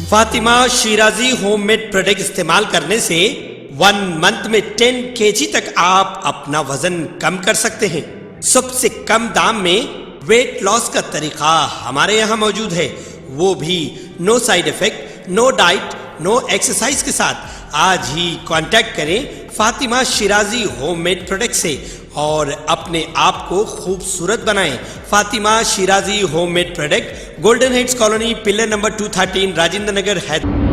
Fatima Shirazi homemade product इस्तेमाल करने से 1 मंथ में 10 kg तक आप अपना वजन कम कर सकते हैं। सबसे कम दाम में वेट लॉस का तरीका हमारे यहाँ मौजूद है, वो भी no side effect, no diet, no exercise के साथ। आज ही कांटेक्ट करें फातिमा शिराजी होममेड प्रोडक्ट से और अपने आप को खूबसूरत बनाएं। Fatima Shirazi homemade product, golden heads colony, pillar number 213, Rajendra Nagar, Hyderabad.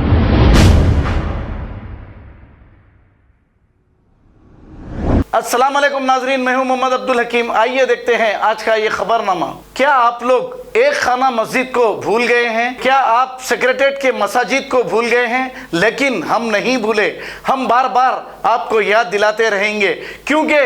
अस्सलाम वालेकुम नाजरीन, मैं हूं मोहम्मद अब्दुल हकीम। आइए देखते हैं आज का ये खबरनामा। क्या आप लोग एक खाना मस्जिद को भूल गए हैं? क्या आप सेक्रेटरीट के मसाजिद को भूल गए हैं? लेकिन हम नहीं भूले, हम बार बार आपको याद दिलाते रहेंगे, क्योंकि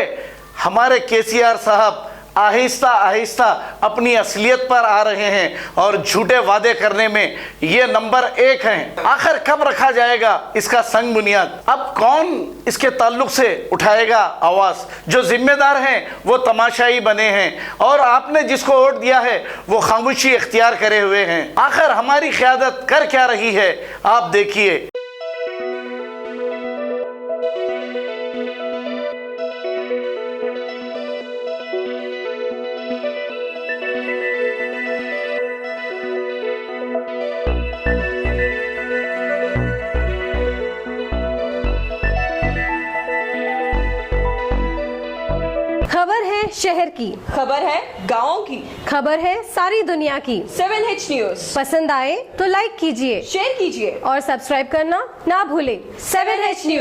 हमारे केसीआर साहब आहिस्ता आहिस्ता अपनी असलियत पर आ रहे हैं और झूठे वादे करने में ये नंबर 1 हैं। आखिर कब रखा जाएगा इसका संग बुनियाद? अब कौन इसके ताल्लुक से उठाएगा आवाज़? जो जिम्मेदार हैं वो तमाशाई बने हैं और आपने जिसको वोट दिया है वो खामोशी इख्तियार करे हुए हैं। आखिर हमारी क़यादत कर क्या रही है, आप देखिए। खबर है शहर की, खबर है गाँव की, खबर है सारी दुनिया की। 7H न्यूज पसंद आए तो लाइक कीजिए, शेयर कीजिए और सब्सक्राइब करना ना भूलें। 7H news.